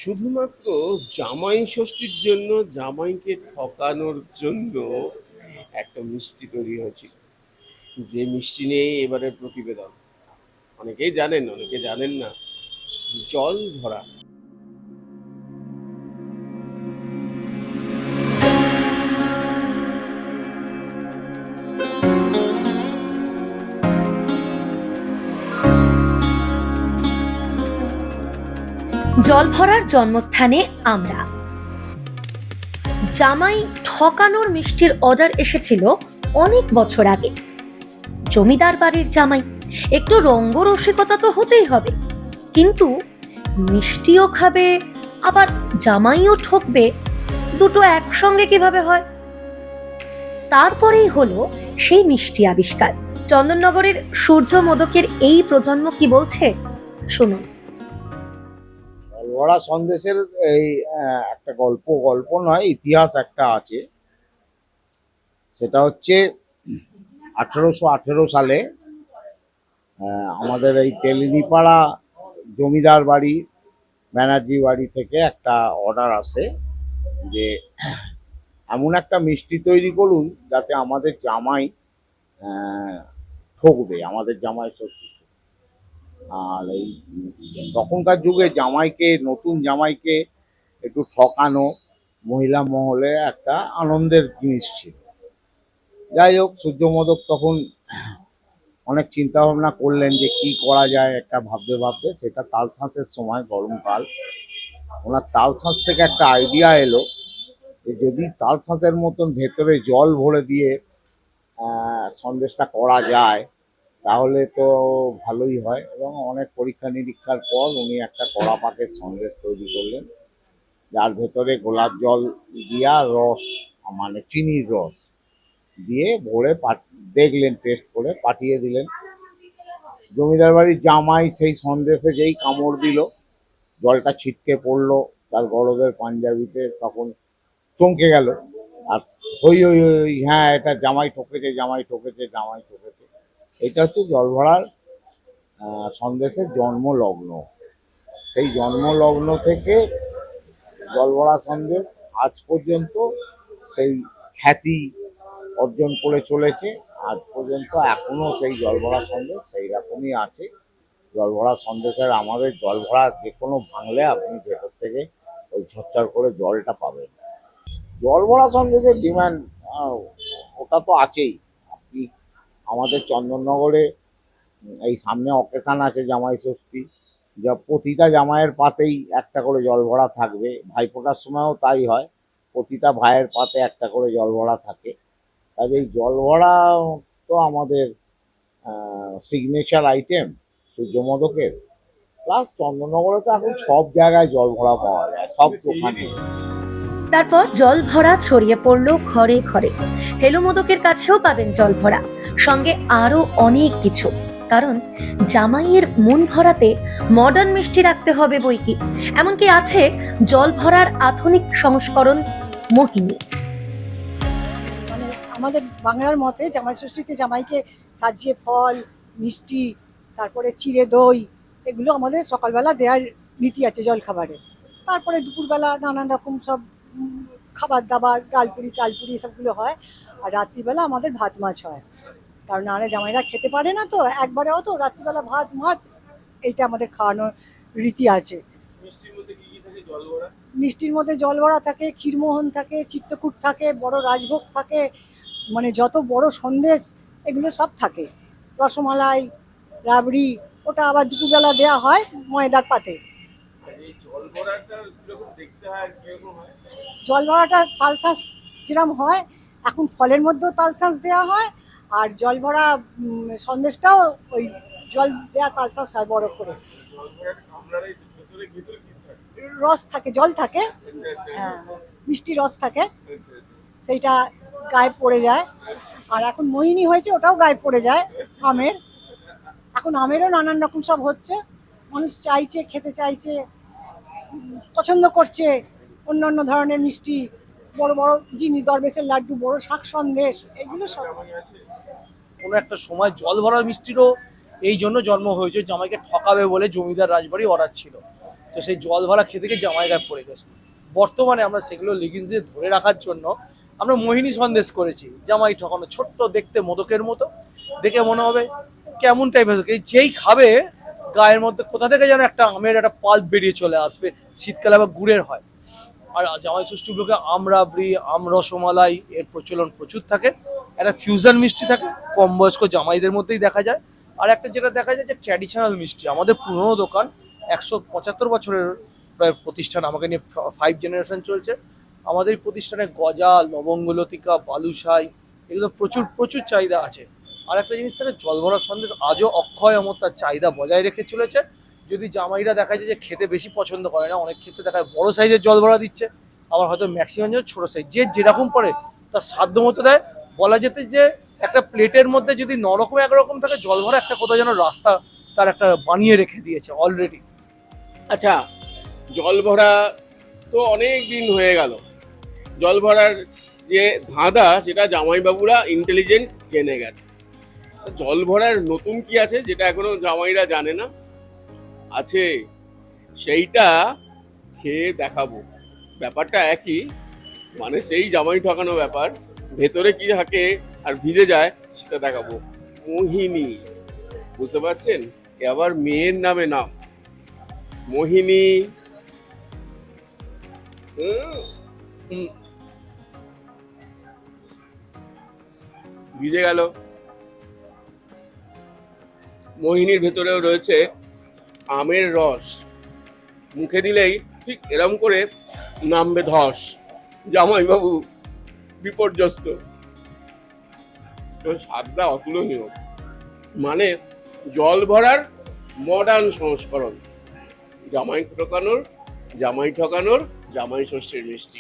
শুধুমাত্র জামাই ষষ্ঠীর জন্য, জামাইকে ঠকানোর জন্য একটা মিষ্টি তৈরি হয়েছিল, যে মিষ্টি নিয়েই এবারের প্রতিবেদন। অনেকেই জানেন, অনেকে জানেন না। জল ভরা। জলভরার জন্মস্থানে আমরা। জামাই ঠকানোর মিষ্টির অর্ডার এসেছিল অনেক বছর আগে। জমিদার বাড়ির জামাই, একটু রঙ্গরসিকতা তো হতেই হবে, কিন্তু মিষ্টিও খাবে আবার জামাইও ঠকবে, দুটো একসঙ্গে কিভাবে হয়? তারপরেই হলো সেই মিষ্টি আবিষ্কার। চন্দননগরের সূর্য মোদকের এই প্রজন্ম কি বলছে শুনুন। জলভরা সন্দেশের এই একটা গল্প নয়, ইতিহাস একটা আছে। সেটা হচ্ছে 1818 সালে আমাদের এই তেলিনিপাড়া জমিদার বাড়ি, ব্যানার্জি বাড়ি থেকে একটা অর্ডার আসে যে এমন একটা মিষ্টি তৈরি করুন যাতে আমাদের জামাই ঠকবে, আমাদের জামাই সত্যি। আর এই তখনকার যুগে জামাইকে, নতুন জামাইকে একটু ঠকানো মহিলা মহলে একটা আনন্দের জিনিস ছিল। যাই হোক, সূর্যমোদক তখন অনেক চিন্তা ভাবনা করলেন যে কি করা যায়। একটা ভাবতে সেটা তালশাঁসের সময়, গরমকাল, ওনার তালশাঁস থেকে একটা আইডিয়া এলো যে যদি তালশাঁসের মতন ভেতরে জল ভরে দিয়ে সন্দেশটা করা যায় তাহলে তো ভালোই হয়। এবং অনেক পরীক্ষা নিরীক্ষার পর উনি একটা কড়া পাকের সন্দেশ তৈরি করলেন, যার ভেতরে গোলাপ জল দিয়া রস, মানে চিনির রস দিয়ে ভরে দেখলেন, টেস্ট করে পাঠিয়ে দিলেন। জমিদার বাড়ির জামাই সেই সন্দেশে যেই কামড় দিল, জলটা ছিটকে পড়লো তার গরদের পাঞ্জাবিতে, তখন চমকে গেল। আর হই হই হই, হ্যাঁ এটা জামাই ঠকেছে, জামাই ঠকেছে, জামাই ঠকেছে। এটা হচ্ছে জলভরার সন্দেশের জন্মলগ্ন। সেই জন্মলগ্ন থেকে জলভরা সন্দেশ আজ পর্যন্ত সেই খ্যাতি অর্জন করে চলেছে। আজ পর্যন্ত এখনো সেই জলভরা সন্দেশ সেই রকমই আছে। জলভরা সন্দেশের, আমাদের জলভরা যে কোনো ভাঙলে আপনি ভেতর থেকে ওই ঝরঝর করে জলটা পাবেন। জলভরা সন্দেশের ডিমান্ড ওটা তো আছেই। আপনি আমাদের চন্দননগরে এই সামনে অকেশান আছে, জামাই ষষ্ঠী, যা প্রতিটা জামাইয়ের পাতেই একটা করে জলভরা থাকবে। ভাইফোঁটার সময়ও তাই হয়, প্রতিটা ভাইয়ের পাতে একটা করে জলভরা থাকে। কাজেই জলভরা তো আমাদের সিগনেচার আইটেম সূর্যমোদকের। প্লাস চন্দননগরে তো এখন সব জায়গায় জলভরা পাওয়া যায়, সব দোকানে। তারপর জল ভরা ছড়িয়ে পড়লো ঘরে ঘরে। ফেলু মোদকের কাছেও পাবেন জল ভরা, সঙ্গে আরো অনেক কিছু। কারণ জামাইয়ের মন ভরাতে মডার্ন মিষ্টি রাখতে হবে বইকি। এমনকি আছে জল ভরার আধুনিক সংস্করণ, মোহিনী। মানে আমাদের বাংলার মতে জামাই ষষ্ঠীতে জামাইকে সাজিয়ে ফল, মিষ্টি, তারপরে চিড়ে দই, এগুলো আমাদের সকালবেলা দেওয়ার রীতি আছে জলখাবারে। তারপরে দুপুরবেলা নানান রকম সব খাবার দাবার, ডালপুরি টালপুরি সবগুলো হয়। আর রাত্রিবেলা আমাদের ভাত মাছ হয়, কারণ নাহলে জামাইরা খেতে পারে না, তো একবারে অত রাত্রিবেলা ভাত মাছ, এইটা আমাদের খাওয়ানোর রীতি আছে। মিষ্টির মধ্যে জল ভরা থাকে, ক্ষীরমোহন থাকে, চিত্তকূট থাকে, বড় রাজভোগ থাকে, মানে যত বড় সন্দেশ এগুলো সব থাকে। রসমালাই, রাবড়ি, ওটা আবার দুপুরবেলা দেওয়া হয় ময়দার পাতে। জল ভরাটা তালশাঁস যেরকম হয়, এখন ফলের মধ্যেও তালশাঁস দেওয়া হয়, আর জল ভরা সন্দেশটাও ওই জল দেওয়া তালশাঁস হয় বড় করে। রস থাকে, জল থাকে, হ্যাঁ মিষ্টি রস থাকে, সেইটা গায়ে পড়ে যায়। আর এখন মোহিনী হয়েছে, ওটাও গায়ে পড়ে যায় আমের। এখন আমেরও নানান রকম সব হচ্ছে, মানুষ চাইছে, খেতে চাইছে, পছন্দ করছে অন্য অন্য ধরনের মিষ্টি, বড় বড় জিনিস, দরবেশের লাড্ডু, বড় শাক সন্দেশ, এগুলো সব। কোনো একটা সময় জল ভরা মিষ্টিরও এই জন্য জন্ম হয়েছে, জামাইকে ঠকাবে বলে জমিদার রাজবাড়ি অর্ডার ছিল। তো সেই জল ভরা খেতে গিয়ে জামাই গায়ে পড়ে গেছে। বর্তমানে আমরা সেগুলো লেগিংস দিয়ে ধরে রাখার জন্য আমরা মোহিনী সন্দেশ করেছি, জামাই ঠকানো, ছোট্ট দেখতে মোদকের মতো, দেখে মনে হবে কেমন টাইপের, যেই খাবে গায়ের মধ্যে কোথা থেকে যেন একটা আমের একটা পাল্প বেরিয়ে চলে আসবে। শীতকালে আবার গুড়ের হয়। আর জামাই ষষ্ঠী উপলক্ষে আমরাবড়ি, রসমালাই এর প্রচলন প্রচুর থাকে। একটা ফিউশন মিষ্টি থাকে, কম বয়স্ক জামাইদের মধ্যেই দেখা যায়। আর একটা যেটা দেখা যায় যে ট্র্যাডিশনাল মিষ্টি, আমাদের পুরনো দোকান, 175 বছরের প্রায় প্রতিষ্ঠান, আমাকে নিয়ে 5 জেনারেশন চলছে। আমাদের এই প্রতিষ্ঠানে গজা, লবঙ্গলতিকা, বালুশাই এগুলো প্রচুর প্রচুর চাহিদা আছে। আর একটা জিনিস থাকে, জল ভরা সন্দেশ আজও অক্ষয় অমর, তার চাহিদা বজায় রেখে চলেছে। যদি জামাইরা দেখা যায় যে খেতে বেশি পছন্দ করে না, অনেক ক্ষেত্রে দেখা যায় বড় সাইজের জল ভরা দিচ্ছে, আবার হয়তো ম্যাক্সিমাম জন্য ছোট সাইজ, যে যেরকম পড়ে তার সাধ্য মতো দেয়। বলা যেতে যে একটা প্লেটের মধ্যে যদি 9 রকম 1 রকম থাকে, জল ভরা একটা কোথাও যেন রাস্তা তার একটা বানিয়ে রেখে দিয়েছে অলরেডি। আচ্ছা, জল ভরা তো অনেক দিন হয়ে গেল। জল ভরার যে ধাঁধা, সেটা জামাইবাবুরা ইন্টেলিজেন্ট জেনে গেছে। জল ভরার নতুন কি আছে যেটা এখনো জামাইরা জানে না? আছে, সেইটা খেয়ে দেখাবো। ব্যাপারটা একই, মানে সেই জামাই ঠকানো ব্যাপার, ভেতরে কি থাকে আর ভিজে যায় সেটা দেখাবো। মোহিনী, বুঝতে পারছেন? এ আবার মেয়ের নামে নাম, মোহিনী। ভিজে গেল। মোহিনীর ভেতরেও রয়েছে আমের রস, মুখে দিলেই ঠিক এরম করে নামবে ধস। জামাইবাবু বিপর্যস্ত। তো স্বাদটা অতুলনীয়, মানে জল ভরার মডার্ন সংস্করণ। জামাই ঠকানোর জামাই ষষ্ঠীর মিষ্টি।